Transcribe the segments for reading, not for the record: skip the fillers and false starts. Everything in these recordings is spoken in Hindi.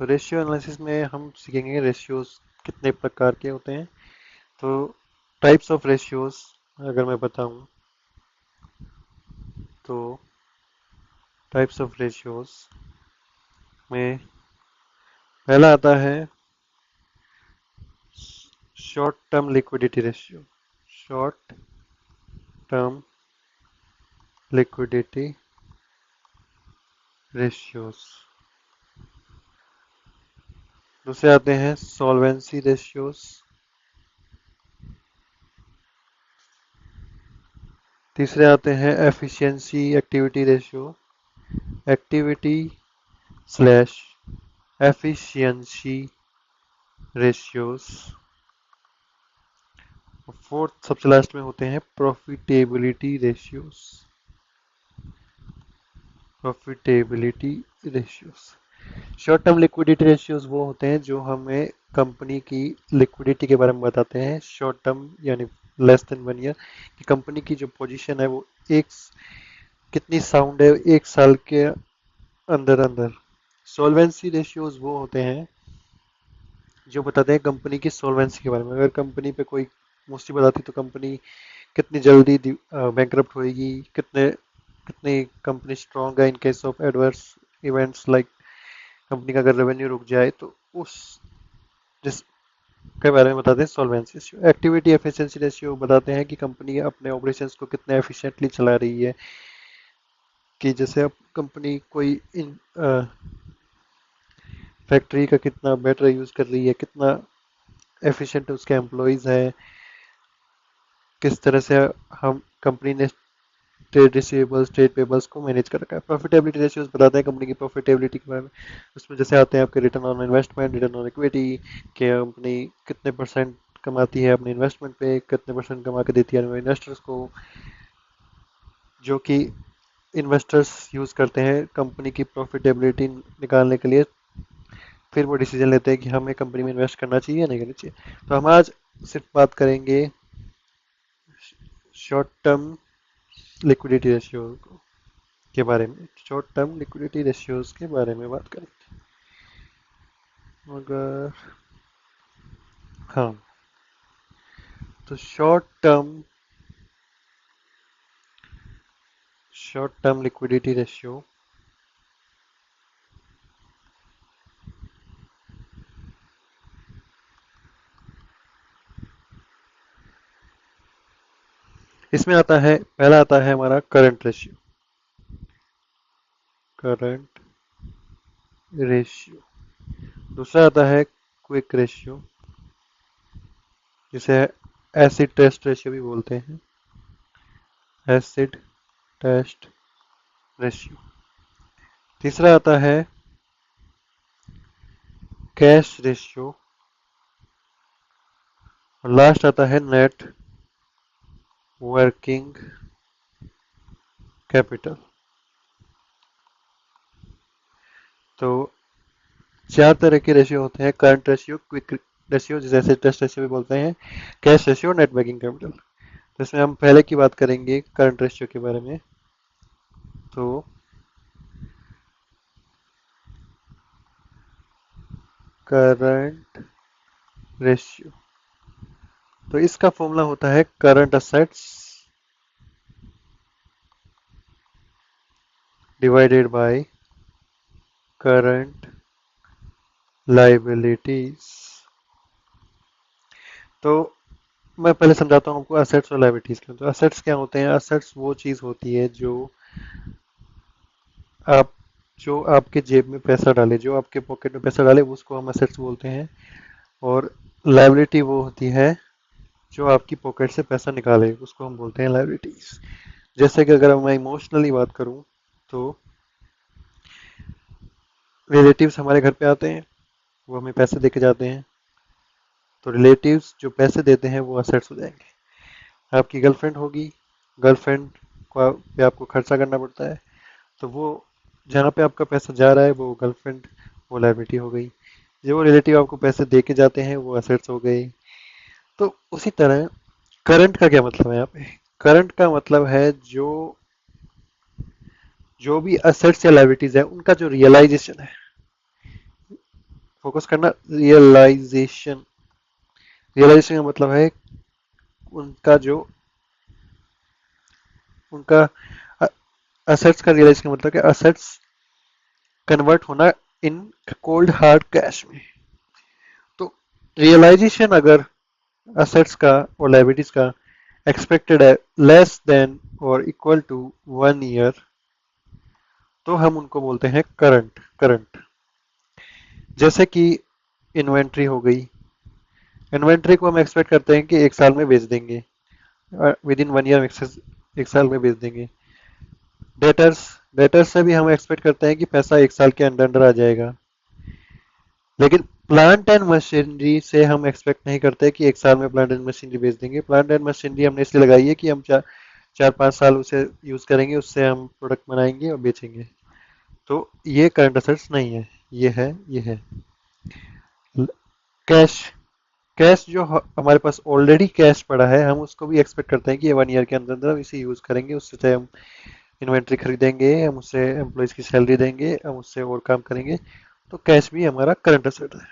तो रेशियो एनालिसिस में हम सीखेंगे रेशियोज कितने प्रकार के होते हैं। तो टाइप्स ऑफ रेशियोज अगर मैं बताऊं तो टाइप्स ऑफ रेशियोज में पहला आता है short term liquidity ratio. Short term liquidity ratios. दूसरे आते हैं सॉल्वेंसी रेशियोज। तीसरे आते हैं efficiency activity ratio. Activity slash efficiency ratios. Fourth सबसे लास्ट में होते हैं profitability ratios. Profitability ratios. Short term liquidity ratios वो होते हैं जो हमें कंपनी की लिक्विडिटी के बारे में बताते हैं। शॉर्ट टर्म यानी लेस देन 1 ईयर कि कंपनी की जो पोजीशन है वो एक कितनी साउंड है एक साल के अंदर अंदर। सॉल्वेंसी रेशियोज वो होते हैं जो बताते हैं कंपनी की सॉल्वेंसी के बारे में। अगर कंपनी पे कोई मुसीबत आती तो कंपनी कितनी जल्दी बैंकरप्ट होएगी, कितने कितनी कंपनी स्ट्रांग है in case of adverse events like company का अगर रेवेन्यू रुक जाए तो उस जिस के बारे में बताते हैं solvency ratio. Activity efficiency ratio बताते हैं कि कंपनी अपने ऑपरेशंस को कितने एफिशिएंटली चला रही है। कि जैसे अब कंपनी कोई इन फैक्ट्री का कितना बेटर यूज कर रही है, कितना एफिशिएंट उसके एम्प्लॉयज है, किस तरह से हम कंपनी ने ट्रेड रिसीवेबल्स ट्रेड पेबल्स को मैनेज कर रखा है। प्रॉफिटेबिलिटी रेशियोज बताते हैं कंपनी की प्रॉफिटेबिलिटी के बारे में। उसमें जैसे आते हैं आपके return on investment, return on equity, कि कंपनी कितने परसेंट कमाती है अपने इन्वेस्टमेंट पे, कितने परसेंट कमा के देती है इन्वेस्टर्स को, जो कि इन्वेस्टर्स यूज करते हैं कंपनी की प्रॉफिटेबिलिटी निकालने के लिए। फिर वो डिसीजन लेते हैं कि हमें कंपनी में इन्वेस्ट करना चाहिए या नहीं करना चाहिए। तो हम आज सिर्फ बात करेंगे शॉर्ट टर्म लिक्विडिटी रेशियो के बारे में। शॉर्ट टर्म लिक्विडिटी रेशियोज के बारे में बात करेंगे। अगर हाँ, तो शॉर्ट टर्म लिक्विडिटी रेशियो इसमें आता है, पहला आता है हमारा करंट रेशियो। Current ratio. दूसरा आता है क्विक रेशियो, जिसे एसिड टेस्ट रेशियो भी बोलते हैं। Acid test ratio. तीसरा आता है कैश रेशियो। और लास्ट आता है नेट वर्किंग कैपिटल। तो चार तरह के रेशियो होते हैं: करंट रेशियो, क्विक रेशियो जिसे एसिड टेस्ट रेशियो भी बोलते हैं, cash ratio, net working capital. तो इसमें हम पहले की बात करेंगे करंट रेशियो के बारे में। तो करंट रेशियो, तो इसका फॉर्मूला होता है current assets divided by current liabilities. तो मैं पहले समझाता हूँ आपको असेट्स और लाइबिलिटीज के। तो असेट्स क्या होते हैं? असेट्स वो चीज होती है आप जो आपके जेब में पैसा डाले, जो आपके पॉकेट में पैसा डाले, उसको हम असेट्स बोलते हैं। और लाइबिलिटी वो होती है जो आपकी पॉकेट से पैसा निकाले, उसको हम बोलते हैं लाइबिलिटीज। जैसे कि अगर मैं इमोशनली बात करूं तो रिलेटिव्स हमारे घर पे आते हैं, वो हमें पैसे दे के जाते हैं। तो रिलेटिव्स जो पैसे देते हैं वो असेट्स हो जाएंगे। आपकी गर्लफ्रेंड होगी, गर्लफ्रेंड को पे आपको खर्चा करना पड़ता है, तो वो जहाँ पे आपका पैसा जा रहा है वो गर्लफ्रेंड, वो लाइबिलिटी हो गई। जो रिलेटिव आपको पैसे दे के जाते हैं वो असेट्स हो गई। तो उसी तरह करंट का क्या मतलब है यहाँ पे? करंट का मतलब है जो भी असेट्स या लाइबिलिटीज है उनका जो रियलाइजेशन है, फोकस करना, रियलाइजेशन। रियलाइजेशन का मतलब है उनका जो उनका असेट्स का रियलाइज का मतलब है असेट्स कन्वर्ट होना इन कोल्ड हार्ड कैश में। तो रियलाइजेशन अगर असेट्स का और लाइबिलिटीज का एक्सपेक्टेड है लेस देन और इक्वल टू 1 ईयर, तो हम उनको बोलते हैं करंट। करंट जैसे कि इन्वेंट्री हो गई। इन्वेंट्री को हम एक्सपेक्ट करते हैं कि एक साल में बेच देंगे, विद इन 1 ईयर एक साल में बेच देंगे। डेटर्स, डेटर्स से भी हम एक्सपेक्ट करते हैं कि पैसा एक साल के अंदर अंदर आ जाएगा। लेकिन प्लांट एंड मशीनरी से हम एक्सपेक्ट नहीं करते कि एक साल में प्लांट एंड मशीनरी बेच देंगे। प्लांट एंड मशीनरी हमने इसलिए लगाई है कि हम 4-5 साल उसे यूज करेंगे, उससे हम प्रोडक्ट बनाएंगे और बेचेंगे। तो ये करंट असेट्स नहीं है, ये है, ये है कैश। कैश जो हमारे पास ऑलरेडी कैश पड़ा है, हम उसको भी एक्सपेक्ट करते हैं कि ये 1 ईयर के अंदर अंदर हम इसे यूज करेंगे, उससे चाहे हम इन्वेंट्री खरीदेंगे, हम उससे एम्प्लॉयज की सैलरी देंगे, हम उससे और काम करेंगे। तो कैश भी हमारा करंट असेट है।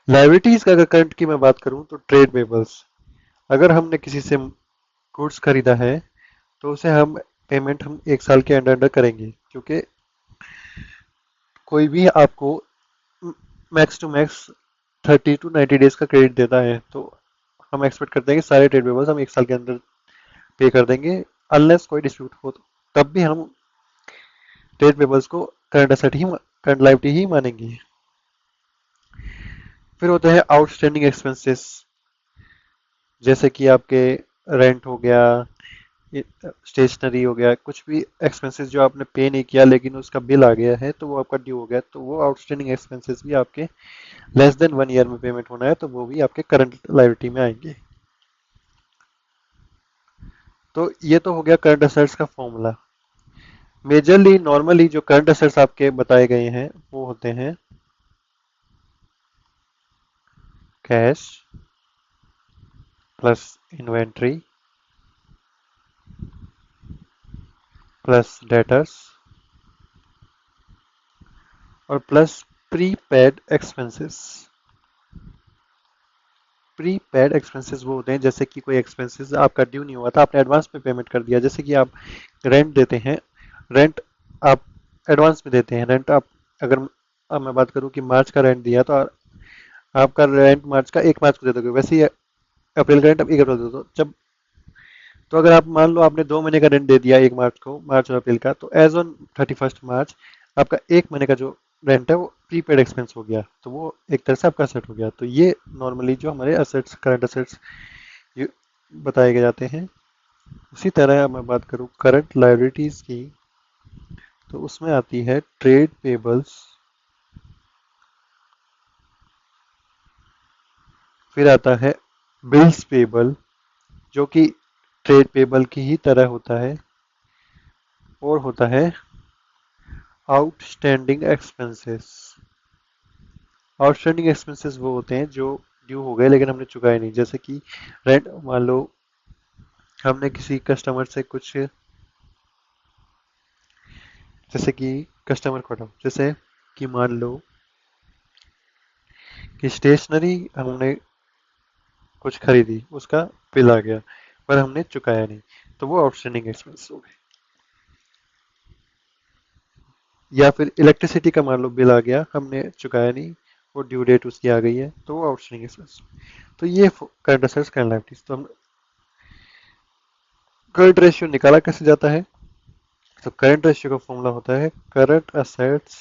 लाइबिलिटीज का अगर करंट की मैं बात करूं तो ट्रेड पेबल्स। अगर हमने किसी से गुड्स खरीदा है तो उसे हम पेमेंट हम एक साल के अंडर अंडर करेंगे, क्योंकि कोई भी आपको max to max 30 to 90 days का क्रेडिट देता है, तो हम एक्सपेक्ट करते हैं कि सारे ट्रेड पेबल्स हम एक साल के अंदर पे कर देंगे, अनलेस कोई डिस्प्यूट हो तो तब भी हम ट्रेड पेबल्स को करंट असेट ही, करंट लायबिलिटी ही मानेंगे। फिर होते हैं आउटस्टैंडिंग एक्सपेंसेस, जैसे कि आपके रेंट हो गया, स्टेशनरी हो गया, कुछ भी एक्सपेंसेस जो आपने पे नहीं किया लेकिन उसका बिल आ गया है तो वो आपका ड्यू हो गया, तो वो आउटस्टैंडिंग एक्सपेंसेस भी आपके लेस देन 1 ईयर में पेमेंट होना है, तो वो भी आपके करंट लायबिलिटी में आएंगे। तो ये तो हो गया करंट असेट्स का फॉर्मूला। मेजरली नॉर्मली जो करंट असेट्स आपके बताए गए हैं वो होते हैं cash plus inventory plus debtors और plus prepaid expenses. Prepaid expenses वो होते हैं जैसे कि कोई एक्सपेंसेस आपका ड्यू नहीं हुआ था, आपने एडवांस में पेमेंट कर दिया। जैसे कि आप रेंट देते हैं, रेंट आप एडवांस में देते हैं। रेंट आप, अगर अब मैं बात करूं कि मार्च का रेंट दिया, तो आपका रेंट मार्च का 1 मार्च को दे दोगे, वैसे ही अप्रैल का रेंट आप 1 अप्रैल को दे दो जब। तो अगर आप मान लो आपने 2 महीने का रेंट दे दिया 1 मार्च को, मार्च और अप्रैल का, तो एज ऑन 31 मार्च आपका 1 महीने का जो रेंट है वो प्रीपेड एक्सपेंस हो गया, तो वो एक तरह से आपका असेट हो गया। तो ये नॉर्मली जो हमारे असेट्स, करंट असेट्स बताए गए जाते हैं। उसी तरह मैं बात करूं करंट लायबिलिटीज की, तो उसमें आती है ट्रेड पेबल्स, फिर आता है बिल्स पेबल जो कि ट्रेड पेबल की ही तरह होता है, और होता है आउटस्टैंडिंग एक्सपेंसेस। आउटस्टैंडिंग एक्सपेंसेस वो होते हैं जो ड्यू हो गए लेकिन हमने चुकाए नहीं। जैसे कि रेंट, मान लो हमने किसी कस्टमर से कुछ, जैसे कि कस्टमर को हटाओ, जैसे कि मान लो कि स्टेशनरी हमने कुछ खरीदी, उसका बिल आ गया पर हमने चुकाया नहीं, तो वो आउटस्टैंडिंग एक्सपेंस हो गए। या फिर इलेक्ट्रिसिटी का मान लो बिल आ गया, हमने चुकाया नहीं, वो ड्यू डेट उसकी आ गई है, तो वो आउटस्टैंडिंग एक्सपेंस। तो ये करंट असेट्स, करंट लायबिलिटीज। तो हम करंट रेशियो निकाला कैसे जाता है, तो करंट रेशियो का फॉर्मूला होता है current assets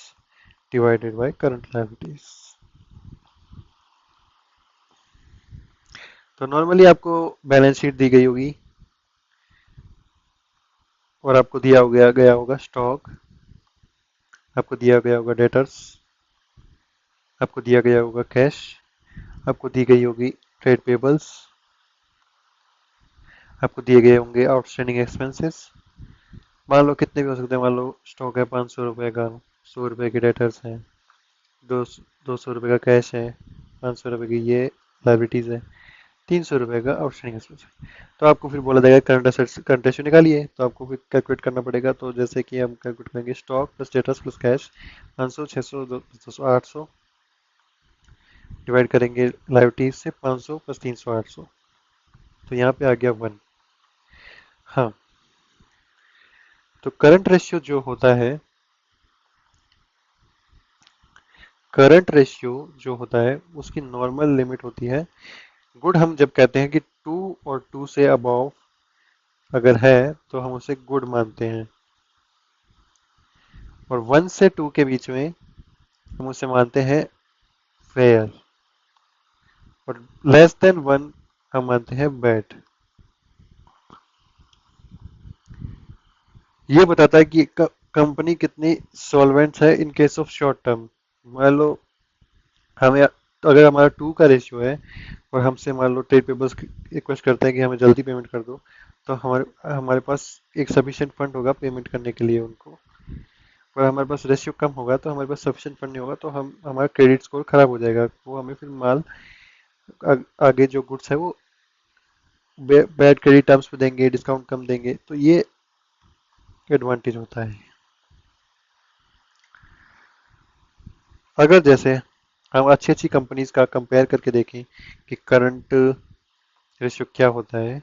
divided by current liabilities. तो नॉर्मली आपको बैलेंस शीट दी गई होगी और आपको दिया हो गया होगा स्टॉक, आपको दिया गया होगा डेटर्स, आपको दिया गया होगा कैश, आपको दी गई होगी ट्रेड पेबल्स, आपको दिए गए होंगे आउटस्टैंडिंग एक्सपेंसेस। मान लो कितने भी हो सकते हैं, मान लो स्टॉक है 500 रुपये का, 100 रुपये के डेटर्स हैं, दो 200 रुपये का कैश है, 500 रुपये की ये लाइबिलिटीज है, 300 रुपये का आउटस्टैंडिंग एक्सपेंस है। तो आपको फिर बोला जाएगा करंट असेट्स करंट रेशियो निकालिए, तो आपको फिर कैलकुलेट करना पड़ेगा। तो जैसे कि हम कैलकुलेट करेंगे stock plus debtors plus cash, 500, 600, 200, 800, divide करेंगे लाइबिलिटीज से 500 प्लस 300 800, तो यहाँ पे आ गया 1। हाँ, तो करंट रेशियो जो होता है, करंट रेशियो जो होता है उसकी नॉर्मल लिमिट होती है, गुड हम जब कहते हैं कि 2 और 2 से अबव अगर है तो हम उसे गुड मानते हैं, और 1 से 2 के बीच में हम उसे मानते हैं फेयर, और लेस देन 1 हम मानते हैं बैड। ये बताता है कि कंपनी कितनी सॉल्वेंट है in case of short term. मान लो हमें, अगर हमारा 2 का रेशियो है और हमसे मान लो ट्रेड पेबल्स रिक्वेस्ट करते हैं कि हमें जल्दी पेमेंट कर दो, तो हमारे हमारे पास एक सफिशिएंट फंड होगा पेमेंट करने के लिए उनको। और हमारे पास रेशियो कम होगा तो हमारे पास सफिशिएंट फंड नहीं होगा, तो हम हमारा क्रेडिट स्कोर खराब हो जाएगा, वो हमें फिर माल आगे जो गुड्स है वो बैड क्रेडिट टर्म्स पे देंगे, डिस्काउंट कम देंगे, तो ये एडवांटेज होता है। अगर जैसे हम अच्छी अच्छी कंपनीज का कंपेयर करके देखें कि करंट रेशियो क्या होता है,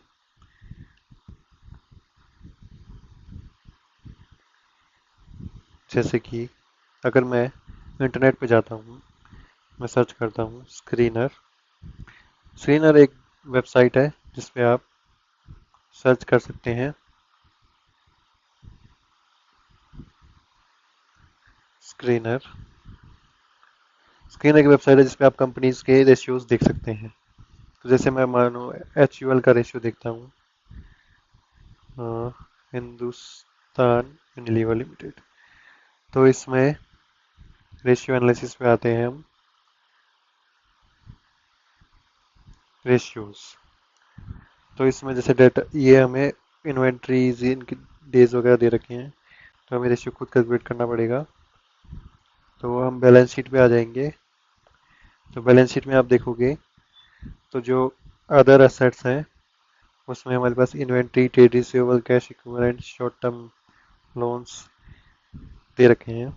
जैसे कि अगर मैं इंटरनेट पे जाता हूँ, मैं सर्च करता हूँ स्क्रीनर। स्क्रीनर एक वेबसाइट है जिसपे आप सर्च कर सकते हैं स्क्रीनर। स्क्रीनर की वेबसाइट है जिसपे आप कंपनीज के रेशियोज देख सकते हैं। तो जैसे मैं मानो HUL का रेशियो देखता हूँ, हिंदुस्तान यूनिलीवर लिमिटेड, तो इसमें रेशियो एनालिसिस पे आते हैं हम, रेशियोज। तो इसमें जैसे डेटा ये हमें इन्वेंट्रीज इनकी डेज वगैरह दे रखे हैं, तो हमें रेशियो खुद कैलकुलेट करना पड़ेगा। तो हम बैलेंस शीट पे आ जाएंगे, तो बैलेंस शीट में आप देखोगे तो जो अदर एसेट्स हैं उसमें हमारे पास inventory, trade receivable, cash equivalent, short term loans दे रखे हैं।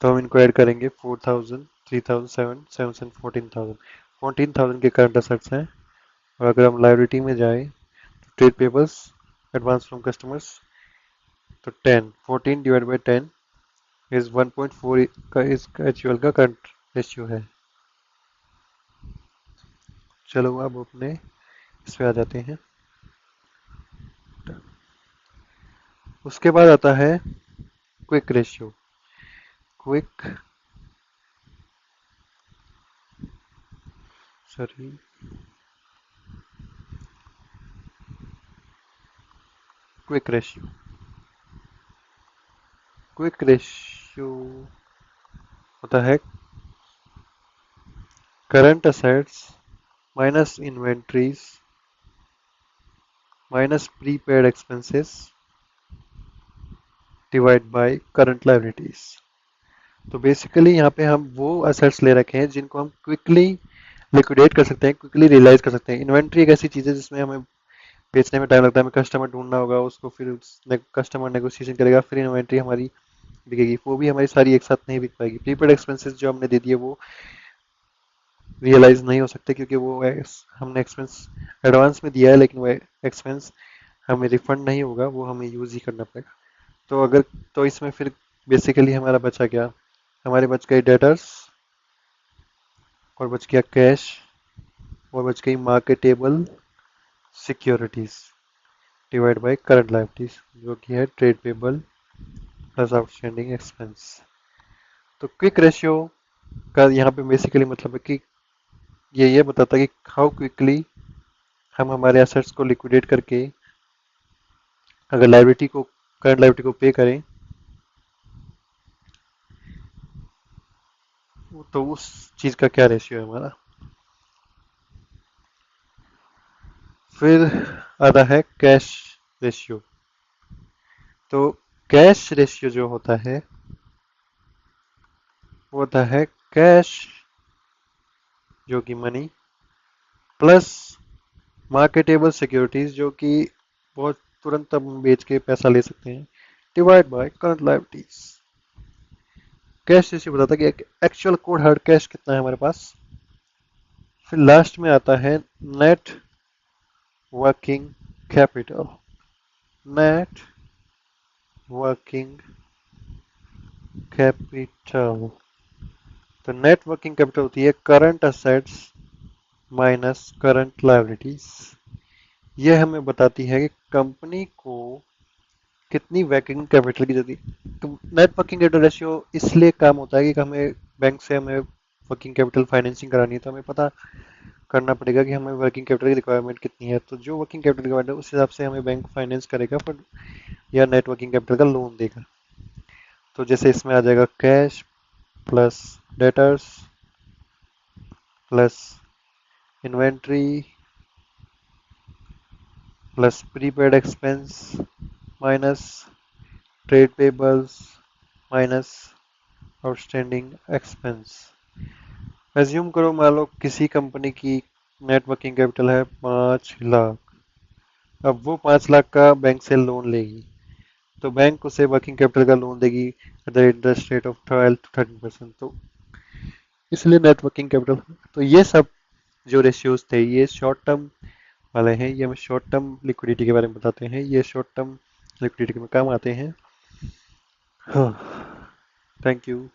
तो हम इनको ऐड करेंगे, 4000, 3000, 7 14,000, 14,000 के करंट एसेट्स हैं। और अगर हम लाइबिलिटी में जाएं तो trade payables, advance from customers, तो 10, 14 डिवाइड बाई 10 इज 1.4 का इसका HUL का करंट रेशियो है। चलो अब अपने इस पे आ जाते हैं। उसके बाद आता है quick ratio. Quick sorry quick ratio. Quick ratio होता है current assets minus inventories minus prepaid expenses divide by current liabilities. तो बेसिकली यहाँ पे हम वो असेट्स ले रखे हैं जिनको हम क्विकली लिक्विडेट कर सकते हैं, क्विकली रियलाइज कर सकते हैं। इन्वेंट्री एक ऐसी चीज़ है जिसमें हमें बेचने में टाइम लगता है, हमें कस्टमर ढूंढना होगा उसको, फिर कस्टमर नेगोशिएशन करेगा, फिर इन्वेंट्री हमारी बिकेगी, वो भी हमारी सारी एक साथ नहीं बिक पाएगी। प्रीपेड एक्सपेंसेस जो हमने दे दिए वो रियलाइज नहीं हो सकते क्योंकि वो हमने एक्सपेंस एडवांस में दिया है, लेकिन वो एक्सपेंस हमें रिफंड नहीं होगा, वो हमें यूज ही करना पड़ेगा। तो अगर, तो इसमें फिर बेसिकली हमारा बचा क्या, हमारे बच गए डेटर्स, और बच गया कैश, और बच गई marketable securities divide by current liabilities, जो कि है trade payable plus outstanding expense. तो क्विक रेशियो का यहाँ पे बेसिकली मतलब है कि ये बताता है कि हाउ क्विकली हम हमारे एसेट्स को लिक्विडेट करके अगर लाइबिलिटी को, करंट लाइबिलिटी को पे करें, तो उस चीज का क्या रेशियो है हमारा। फिर आता है कैश रेशियो। तो कैश रेशियो जो होता है वो होता है कैश जो कि मनी प्लस मार्केटेबल सिक्योरिटीज जो कि बहुत तुरंत हम बेच के पैसा ले सकते हैं, divide by current liabilities. Cash ratio बताता है कि एक्चुअल कोड हार्ड कैश कितना है हमारे पास। फिर लास्ट में आता है net working capital. Net working capital, तो नेट वर्किंग कैपिटल होती है current assets minus current liabilities. यह हमें बताती है कि कंपनी को कितनी वर्किंग कैपिटल की जरूरत है। तो नेट वर्किंग कैपिटल रेशियो इसलिए काम होता है कि हमें बैंक से हमें वर्किंग कैपिटल फाइनेंसिंग करानी है, तो हमें पता करना पड़ेगा कि हमें वर्किंग कैपिटल की रिक्वायरमेंट कितनी है। तो जो वर्किंग कैपिटल रिक्वायरमेंट है उस हिसाब से हमें बैंक फाइनेंस करेगा पर या नेट वर्किंग कैपिटल का लोन देगा। तो जैसे इसमें आ जाएगा cash plus debtors plus inventory plus prepaid expense minus trade payables minus outstanding expense. Assume करो मान लो किसी कंपनी की नेट वर्किंग कैपिटल है 5 लाख। अब वो 5 लाख का बैंक से लोन लेगी, तो बैंक उसे वर्किंग कैपिटल का लोन देगी at the interest rate of 12 to 13%। तो इसलिए नेट वर्किंग कैपिटल। तो ये सब जो रेशियोज थे ये शॉर्ट टर्म वाले हैं, ये हमें शॉर्ट टर्म लिक्विडिटी के बारे में बताते हैं, ये शॉर्ट टर्म लिक्विडिटी में काम आते हैं। हाँ, थैंक यू।